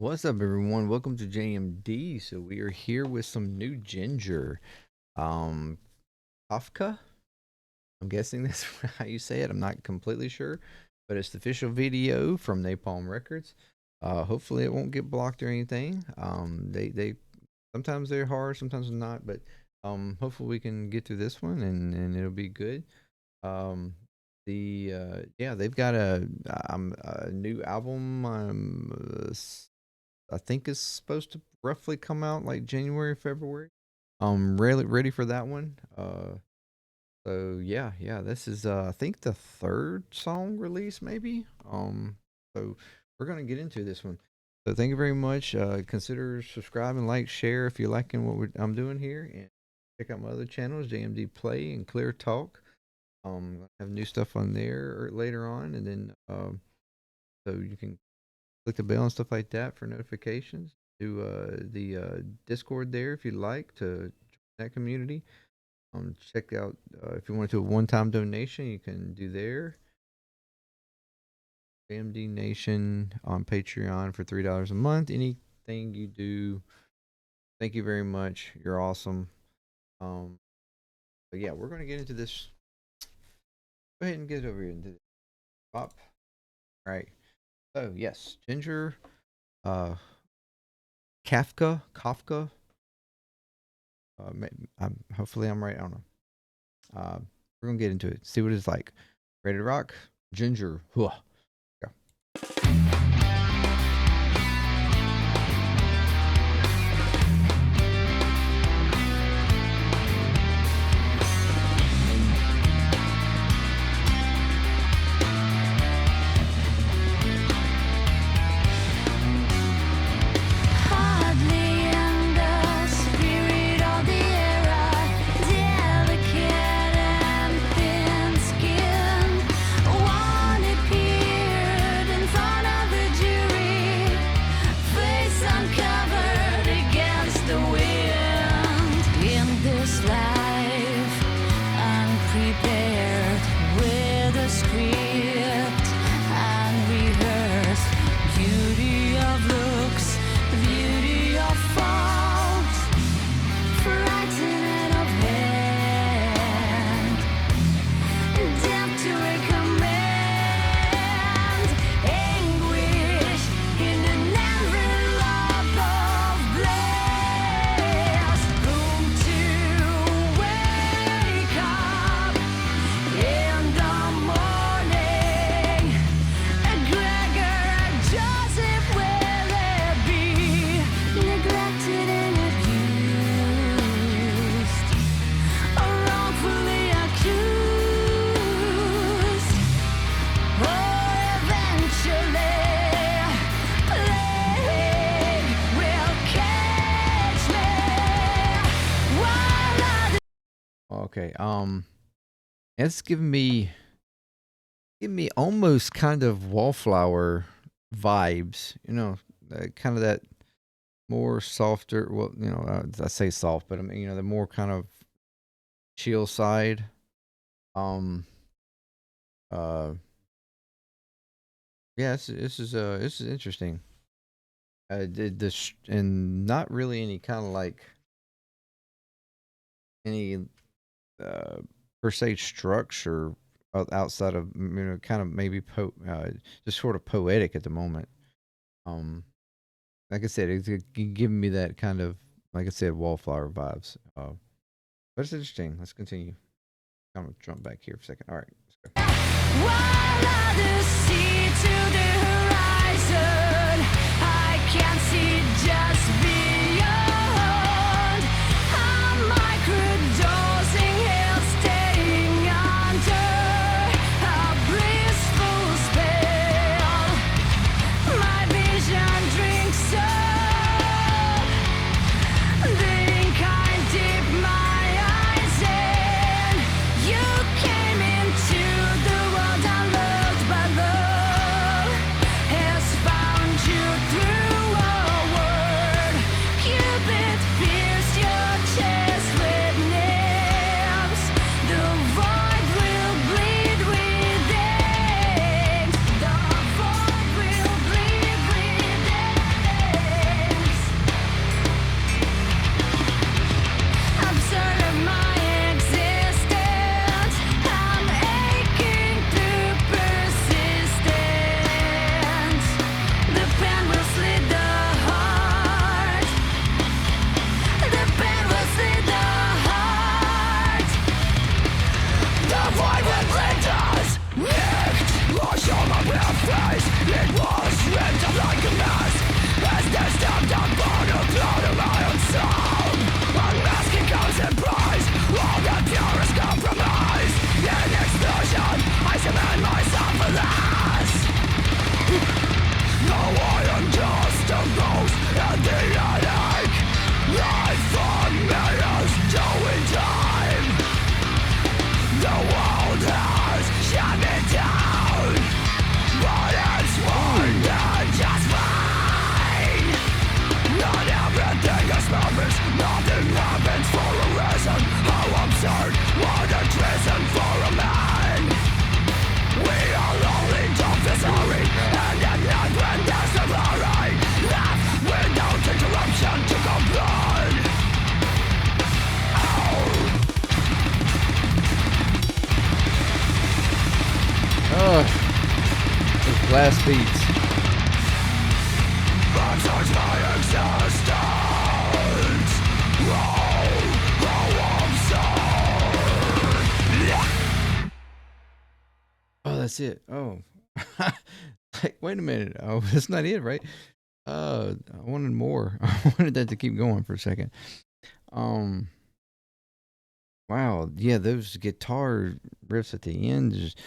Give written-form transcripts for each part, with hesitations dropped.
What's up, everyone? Welcome to JMD. So we are here with some new Jinjer. Um, Kafka? I'm guessing that's how you say it. I'm not completely sure, but it's the official video from Napalm Records. Hopefully it won't get blocked or anything. They sometimes they're hard, sometimes not, but hopefully we can get through this one and it'll be good. Um, yeah, they've got a new album. I think is supposed to roughly come out like January, February. Really ready for that one. So yeah, this is I think the third song release maybe. So we're gonna get into this one. So thank you very much. Consider subscribing, like, share if you're liking what I'm doing here, and check out my other channels, JMDPLAY and ClearTalk. I have new stuff on there later on, and then so you can click the bell and stuff like that for notifications. Do the Discord there if you'd like to join that community. Check out if you want to do a one-time donation, you can do there. AMD Nation on Patreon for $3 a month. Anything you do, thank you very much. You're awesome. But yeah, we're gonna get into this. Go ahead and get over here and do this. Pop. All right. So yes, Jinjer. Kafka. Hopefully I'm right. I don't know. We're gonna get into it. See what it's like. Ready to rock? Jinjer. Huh. Go. Okay. It's giving me almost kind of wallflower vibes. You know, kind of that more softer. Well, you know, I say soft, but I mean, you know, the more kind of chill side. Um. Yeah. This is interesting. Did this and not really any kind of like any per se structure outside of, you know, kind of maybe just sort of poetic at the moment. Um, like I said, it's giving me that kind of, like I said, wallflower vibes. But it's interesting. Let's continue. I'm gonna jump back here for a second. All right, let's go. While others see to the horizon, I can't see just beyond. I'm microdosing here, staying under a blissful spell. My vision drinks up the ink I dip my eyes in. You came into the world unloved, but love has found happens for a reason. How absurd, what a treason for a man. We are only dumb misery, and yet not when there's a glory left without interruption to come blood. Oh, those glass beats. Absorbs my existence. Oh, that's it. Oh, like, wait a minute. Oh, that's not it, right? I wanted more. I wanted that to keep going for a second. Wow, yeah, those guitar riffs at the end just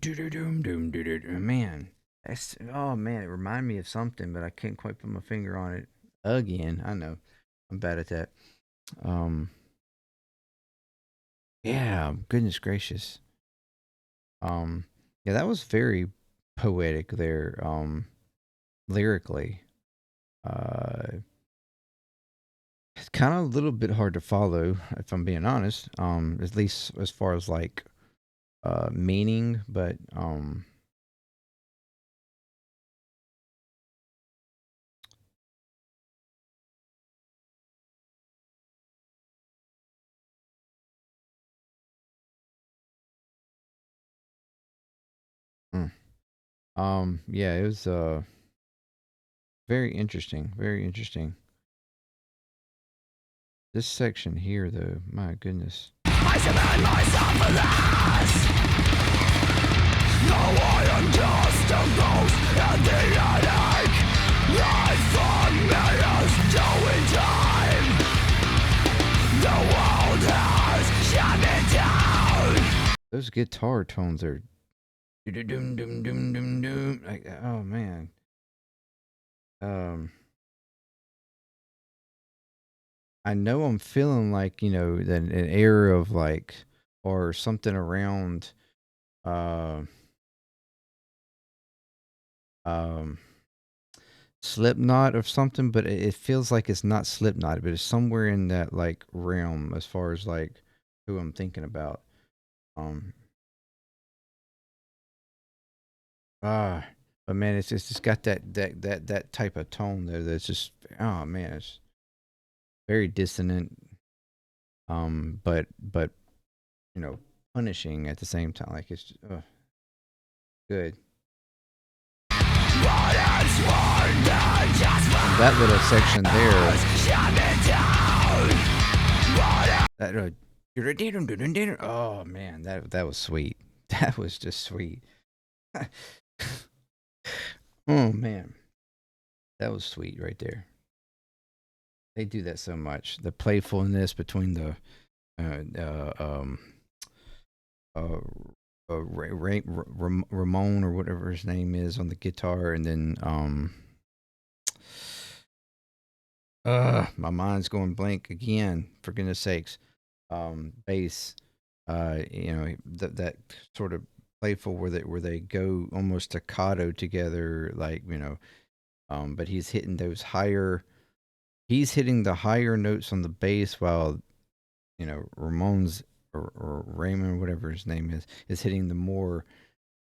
man. That's, oh man, it reminded me of something, but I can't quite put my finger on it again. I know. I'm bad at that. Yeah, goodness gracious. Yeah, that was very poetic there, lyrically. It's kind of a little bit hard to follow, if I'm being honest. At least as far as like meaning, but yeah, it was very interesting, very interesting. This section here, though, my goodness. I submit myself for this. No, I am just a ghost in the attic. Life on me is doing time. The world has shut me down. Those guitar tones are doom doom doom doom doom. Like, oh man. I know I'm feeling like, you know, an air of like, or something around, Slipknot or something, but it feels like it's not Slipknot, but it's somewhere in that like realm as far as like who I'm thinking about. But man, it's just got that type of tone there that's just, oh man, it's very dissonant. But you know, punishing at the same time. Like it's just, good. That little section there. That oh man, that was sweet. That was just sweet. Oh man, that was sweet right there. They do that so much. The playfulness between the Ramon or whatever his name is on the guitar, and then my mind's going blank again. For goodness sakes, bass. You know that sort of playful where they go almost staccato together, like you know. But he's hitting those higher. He's hitting the higher notes on the bass while you know Ramon's or Raymond, whatever his name is hitting the more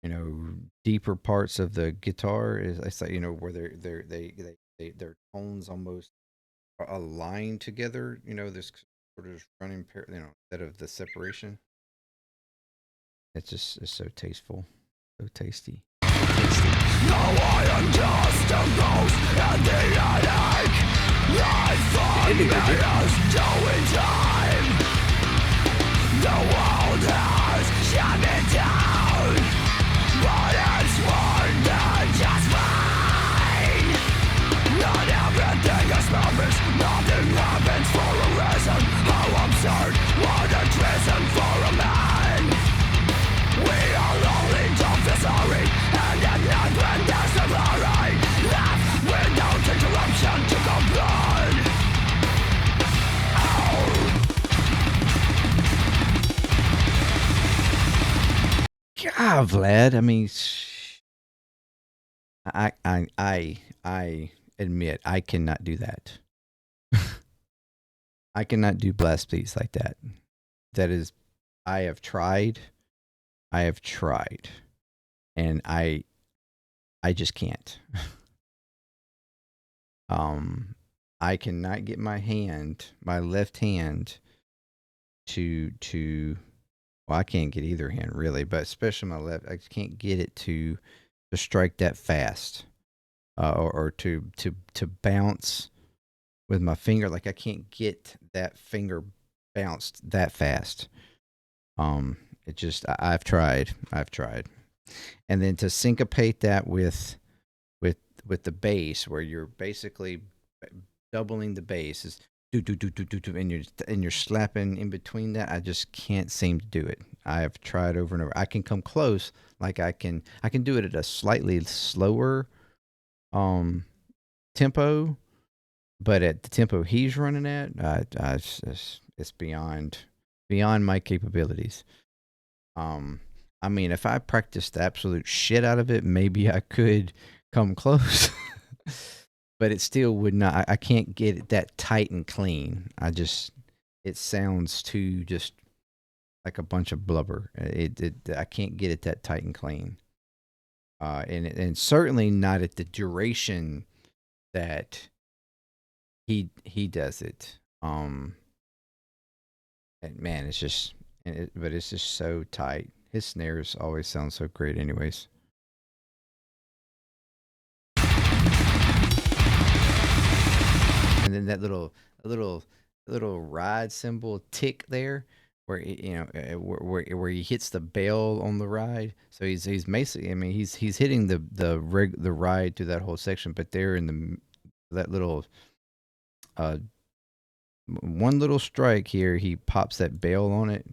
you know deeper parts of the guitar. Is I say you know where their tones almost are aligned together. You know this sort of running pair. You know instead of the separation. It's so tasteful, so tasty. No, I am just a ghost in the attic. Life on me is doing time. The world has shut me down, but it's more than just fine. Not everything is purpose, nothing happens for a reason. How absurd, what a treason for a man. We are only dumb misery, and yet not when there's a glory left without interruption to come blood. God, Vlad. I mean, I admit I cannot do that. I cannot do blast beats like that. That is, I have tried, and I just can't. I cannot get my left hand to well, I can't get either hand really, but especially my left, I can't get it to strike that fast, or to bounce with my finger. Like I can't get that finger bounced that fast. It just I've tried, and then to syncopate that with the bass, where you're basically doubling the bass, is do do do do do do, and you're slapping in between that. I just can't seem to do it. I have tried over and over. I can come close, like I can do it at a slightly slower tempo, but at the tempo he's running at, it's beyond my capabilities. I mean, if I practiced the absolute shit out of it, maybe I could come close. But it still would not. I can't get it that tight and clean. It sounds too just like a bunch of blubber. I can't get it that tight and clean. And certainly not at the duration that he does it. And man, it's just, but it's just so tight. His snares always sound so great, anyways. And then that little ride cymbal tick there, where where he hits the bell on the ride. So he's basically, I mean, he's hitting the ride through that whole section, but there in that little one little strike here, he pops that bell on it.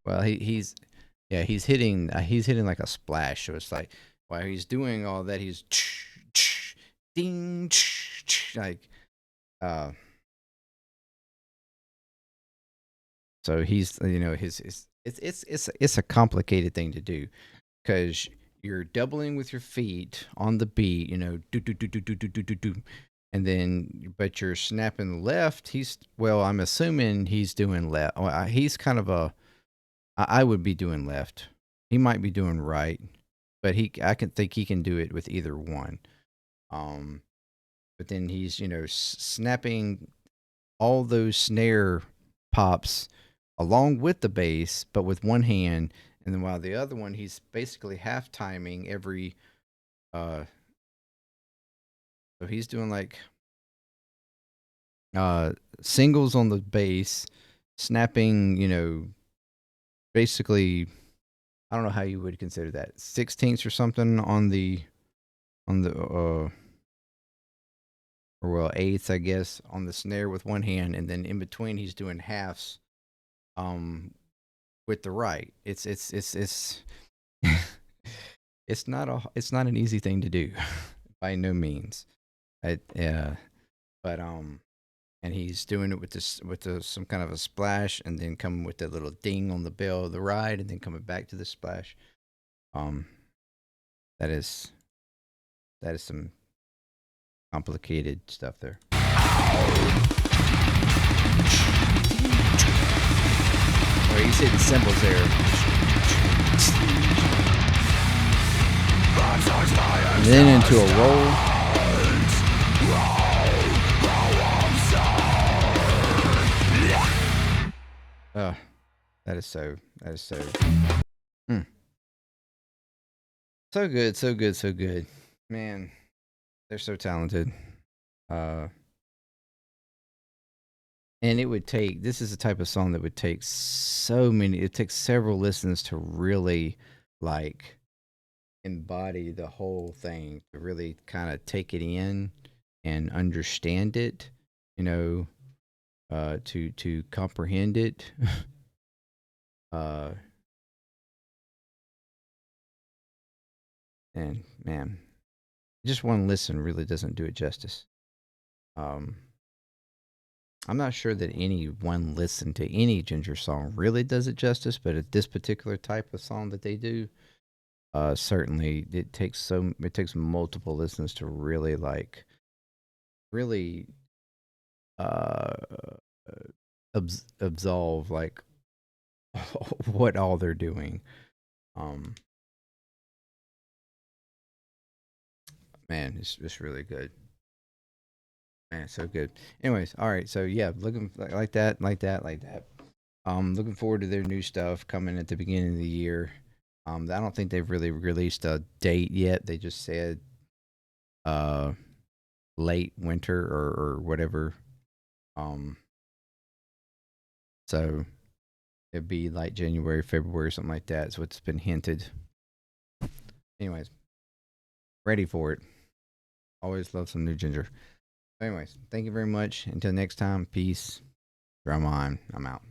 Well, he's hitting like a splash. So it's like while he's doing all that, he's ding like so he's, it's a complicated thing to do, because you're doubling with your feet on the beat, do do do do do do do do do, and then but you're snapping left. I'm assuming he's doing left. Well, he's kind of I would be doing left. He might be doing right, but I can think he can do it with either one. But then he's snapping all those snare pops along with the bass, but with one hand, and then while the other one, he's basically half timing every. So he's doing like singles on the bass, snapping, basically, I don't know how you would consider that, 16ths or something on the or well, eighths, I guess, on the snare with one hand, and then in between he's doing halves with the right. It's it's not an easy thing to do by no means. But and he's doing it with some kind of a splash, and then coming with that little ding on the bell of the ride, and then coming back to the splash. That is some complicated stuff there. Or he's hitting cymbals there. And then into a roll. Oh, that is so so good, so good, so good. Man, they're so talented. And this is the type of song that would take it takes several listens to really like embody the whole thing, to really kind of take it in and understand it, to comprehend it. And man, just one listen really doesn't do it justice. I'm not sure that any one listen to any Jinjer song really does it justice, but at this particular type of song that they do, certainly it takes multiple listens to really like really uh absolve like what all they're doing. Um, man, it's really good. Man, so good. Anyways, all right. So yeah, looking like that, like that, like that. Looking forward to their new stuff coming at the beginning of the year. I don't think they've really released a date yet. They just said uh late winter or whatever. Um, so it'd be like January, February, something like that. Is what's been hinted. Anyways, ready for it. Always love some new Jinjer. Anyways, thank you very much. Until next time, peace. Drum on. I'm out.